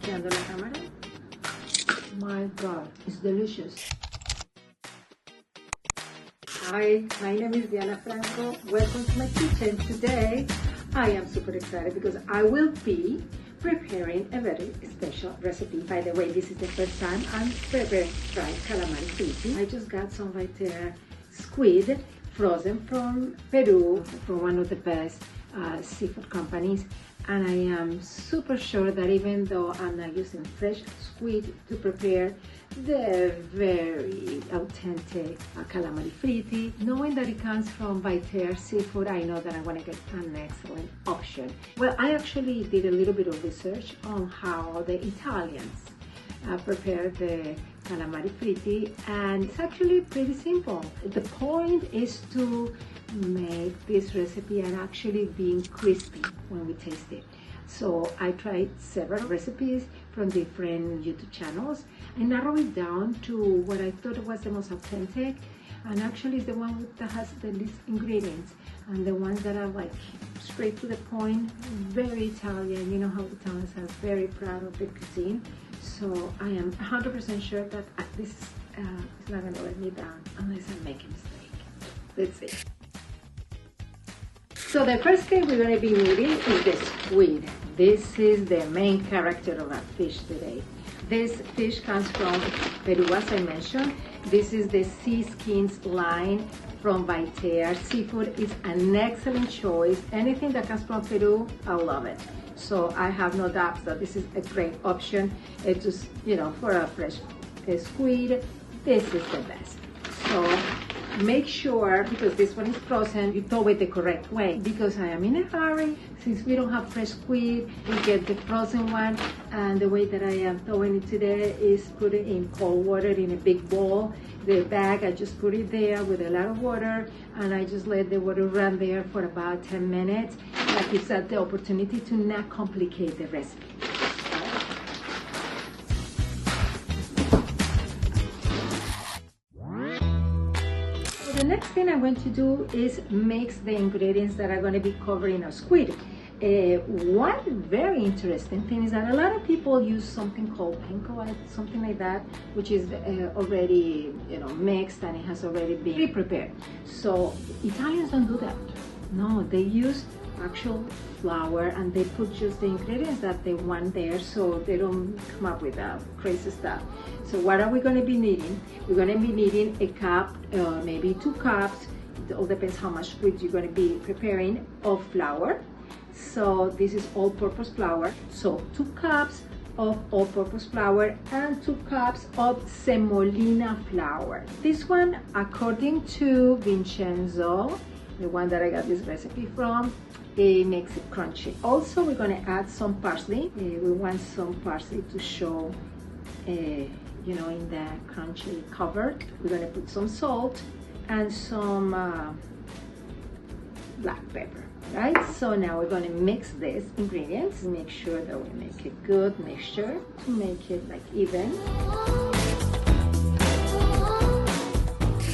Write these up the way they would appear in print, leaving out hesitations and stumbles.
volteando la cámara. My God, it's delicious. Hi, my name is Diana Franco. Welcome to my kitchen. Today, I am super excited because I will be preparing a very special recipe. By the way, this is the first time I'm preparing fried calamari fritti. I just got some right there squid frozen from Peru, from one of the best seafood companies. And I am super sure that even though I'm not using fresh squid to prepare the very authentic calamari fritti, knowing that it comes from Viter seafood, I know that I'm going to get an excellent option. Well, I actually did a little bit of research on how the Italians prepare the calamari fritti, and it's actually pretty simple. The point is to make this recipe and actually being crispy when we taste it. So I tried several recipes from different YouTube channels and narrowed it down to what I thought was the most authentic, and actually the one that has the least ingredients and the ones that are like straight to the point, very Italian. You know how Italians are very proud of their cuisine. So I am 100% sure that this is not going to let me down unless I make a mistake. Let's see. So the first thing we're going to be needing is the squid. This is the main character of our fish today. This fish comes from Peru, as I mentioned. This is the sea skins line from Viter Seafood. It's an excellent choice. Anything that comes from Peru, I love it. So I have no doubts that this is a great option. It's just, you know, for a fresh squid, this is the best. So make sure, because this one is frozen, you throw it the correct way. Because I am in a hurry, since we don't have fresh squid, we get the frozen one, and the way that I am throwing it today is put it in cold water in a big bowl. The bag, I just put it there with a lot of water, and I just let the water run there for about 10 minutes. That gives us the opportunity to not complicate the recipe. The next thing I'm going to do is mix the ingredients that are going to be covering our squid. One very interesting thing is that a lot of people use something called panko, something like that, which is already, you know, mixed, and it has already been pre-prepared. So Italians don't do that. No, they use actual flour, and they put just the ingredients that they want there, so they don't come up with crazy stuff. So what are we going to be needing? We're going to be needing a cup, maybe 2 cups, it all depends how much squid you're going to be preparing, of flour. So this is all-purpose flour. So 2 cups of all-purpose flour and 2 cups of semolina flour. This one, according to Vincenzo, the one that I got this recipe from, it makes it crunchy. Also, we're going to add some parsley. We want some parsley to show, you know, in the crunchy cover. We're going to put some salt and some black pepper. Right, so now we're going to mix these ingredients. Make sure that we make a good mixture to make it like even.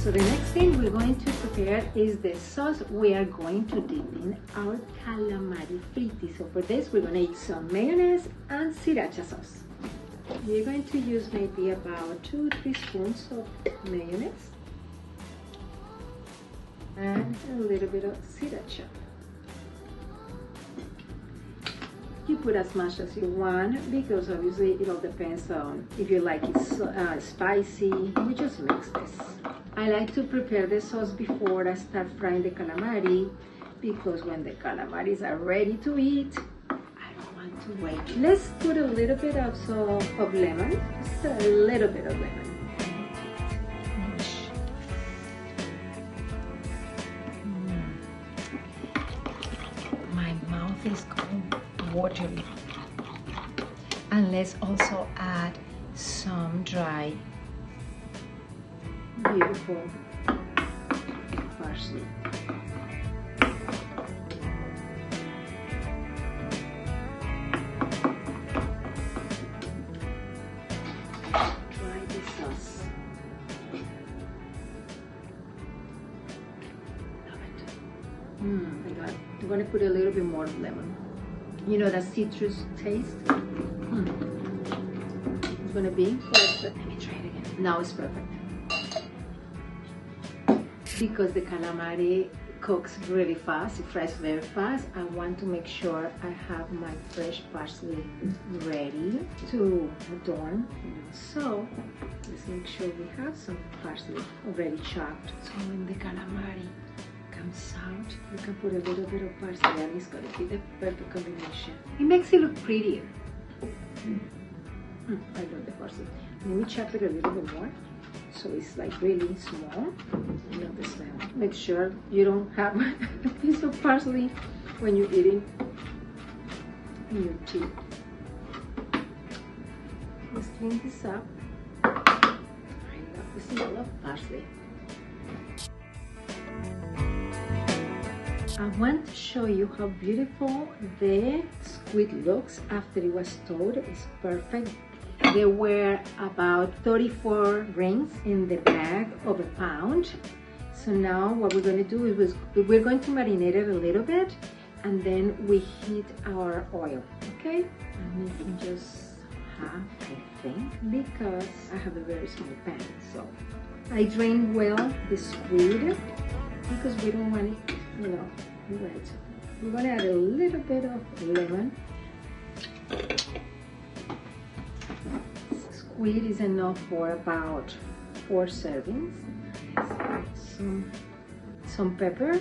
So the next thing we're going to prepare is the sauce we are going to dip in our calamari fritti. So for this, we're going to use some mayonnaise and sriracha sauce. We're going to use maybe about 2-3 spoons of mayonnaise and a little bit of sriracha. You put as much as you want, because obviously it all depends on if you like it spicy. We just mix this. I like to prepare the sauce before I start frying the calamari, because when the calamaris are ready to eat, I don't want to wait. Let's put a little bit of lemon, just a little bit of lemon. My mouth is going watery. And let's also add some dry, beautiful parsley. Try the sauce. Love it. My God. I'm going to put a little bit more lemon. You know, that citrus taste. it's gonna be perfect. Let me try it again. Now it's perfect. Because the calamari cooks really fast, it fries very fast, I want to make sure I have my fresh parsley ready to adorn. So let's make sure we have some parsley already chopped. So when the calamari comes out, you can put a little bit of parsley and it's going to be the perfect combination. It makes it look prettier. I love the parsley. Let me chop it a little bit more so it's like really small. I love the smell. Make sure you don't have a piece of parsley when you're eating in your tea. Let's clean this up. I love the smell of parsley. I want to show you how beautiful the squid looks after it was stowed. It's perfect. There were about 34 rings in the bag of a pound. So now what we're going to do is we're going to marinate it a little bit and then we heat our oil, okay? I'm making just half, I think, because I have a very small pan. So I drain well the squid because we don't want it, you know, wet. We're going to add a little bit of lemon. Squid is enough for about 4 servings. Some pepper, a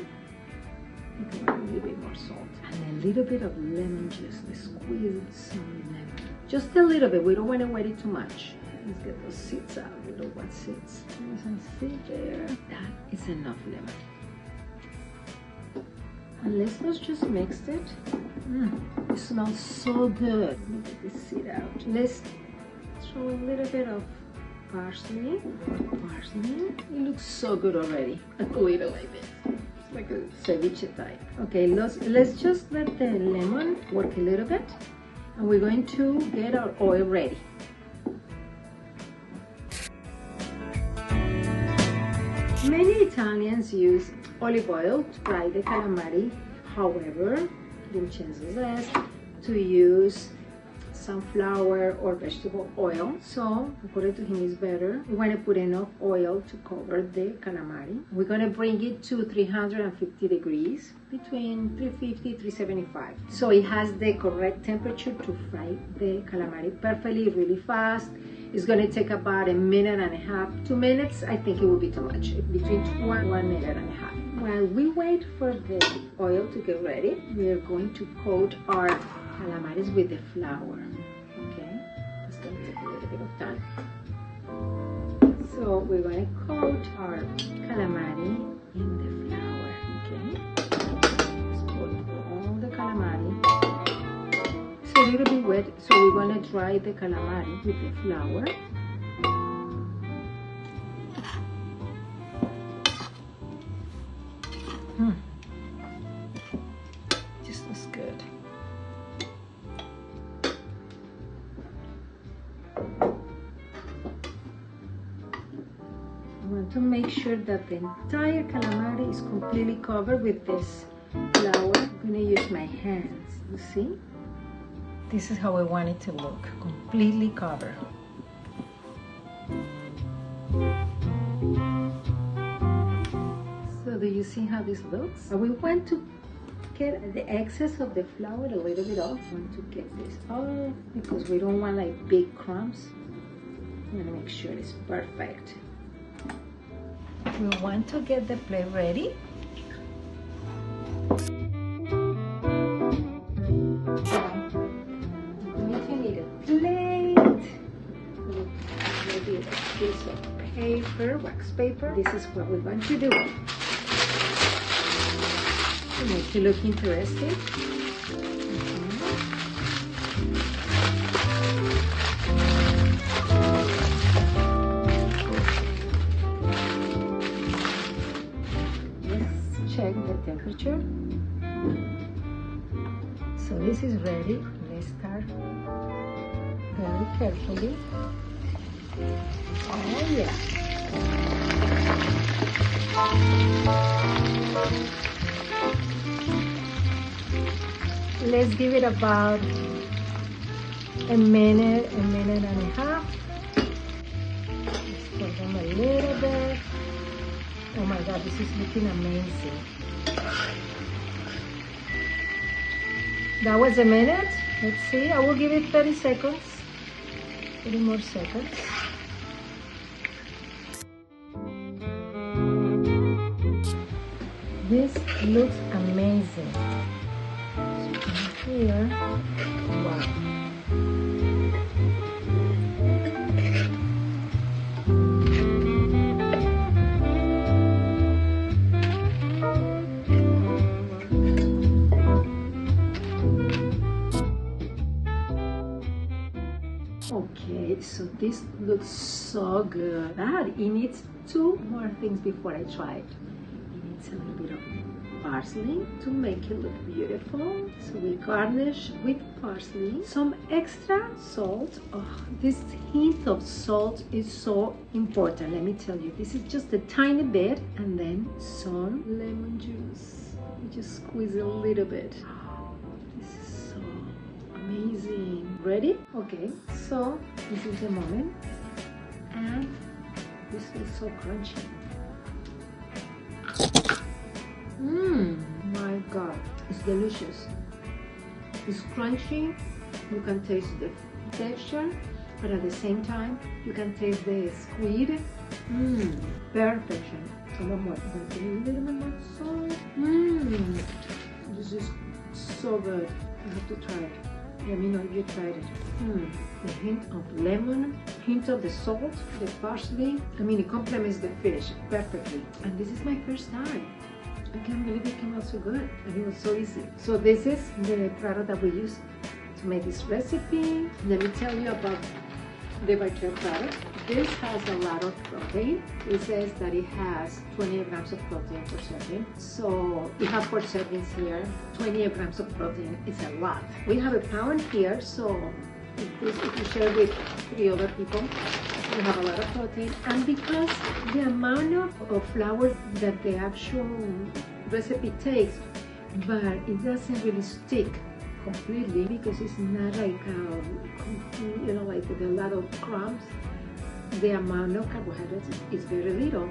little bit more salt, and a little bit of lemon juice. Let's squeeze some lemon. Just a little bit, we don't want to wet it too much. Let's get those seeds out, we don't want seeds. There's some seed there. That is enough lemon. And let's just mix it. It smells so good. Let me get this seed out. Let's throw a little bit of parsley. It looks so good already. I could eat it like this. It's like a ceviche type. Okay, let's just let the lemon work a little bit. And we're going to get our oil ready. Many Italians use olive oil to fry the calamari. However, Vincenzo says to use sunflower or vegetable oil. So according to him is better. We want to put enough oil to cover the calamari. We're going to bring it to 350 degrees, between 350 375. So it has the correct temperature to fry the calamari perfectly, really fast. It's going to take about 1.5 minutes, 2 minutes. I think it will be too much, between 1 minute and a half. While we wait for the oil to get ready, we are going to coat our calamaris with the flour. Okay, it's going to take a little bit of time. So we're going to coat our calamari in the flour. Okay, let's coat all the calamari. It's a little bit wet, so we're going to dry the calamari with the flour. Just looks good. I want to make sure that the entire calamari is completely covered with this flour. I'm going to use my hands, you see? This is how I want it to look, completely covered. So do you see how this looks? We want to get the excess of the flour a little bit off. I want to get this off because we don't want like big crumbs. I'm going to make sure it's perfect. We want to get the plate ready. Piece of paper, wax paper. This is what we're going to do to make it look interesting. Let's check the temperature. So this is ready. Let's start very carefully. Oh yeah. Let's give it about a minute and a half. for them a little bit. Oh my God, this is looking amazing. That was a minute. Let's see, I will give it 30 seconds. 30 more seconds. This looks amazing. So here, wow. Okay, so this looks so good, but it needs 2 more things before I try it. It needs a little bit of parsley to make it look beautiful. So we garnish with parsley, some extra salt. Oh, this hint of salt is so important. Let me tell you, this is just a tiny bit, and then some lemon juice. You just squeeze a little bit. This is so amazing. Ready? Okay, so this is the moment, and this is so crunchy. My God, it's delicious. It's crunchy. You can taste the texture, but at the same time, you can taste the squid. Perfection. Some more. A little bit more salt. This is so good. You have to try it. Let me know if you tried it. The hint of lemon, hint of the salt, the parsley. I mean, it complements the fish perfectly. And this is my first time. I can't believe it came out so good, and it was so easy. So this is the product that we use to make this recipe. Let me tell you about the Vital product. This has a lot of protein. It says that it has 28 grams of protein per serving. So we have 4 servings here. 28 grams of protein is a lot. We have a pound here, so if you share with 3 other people, you have a lot of protein. And because the amount of flour that the actual recipe takes, but it doesn't really stick completely because it's not like like a lot of crumbs. The amount of carbohydrates is very little.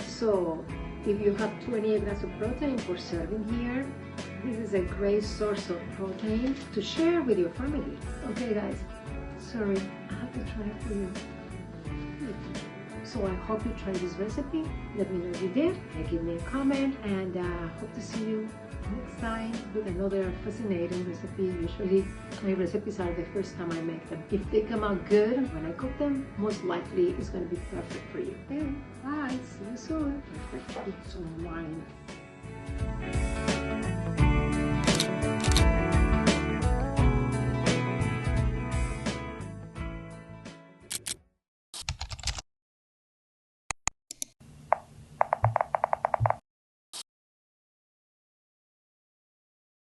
So if you have 28 grams of protein per serving here, this is a great source of protein to share with your family. Okay guys, sorry, I have to try it for you. So I hope you try this recipe. Let me know if you did. Give me a comment, and hope to see you next time with another fascinating recipe. Usually my recipes are the first time I make them. If they come out good when I cook them, most likely it's going to be perfect for you. Okay, bye. See you soon. Perfect. With some wine.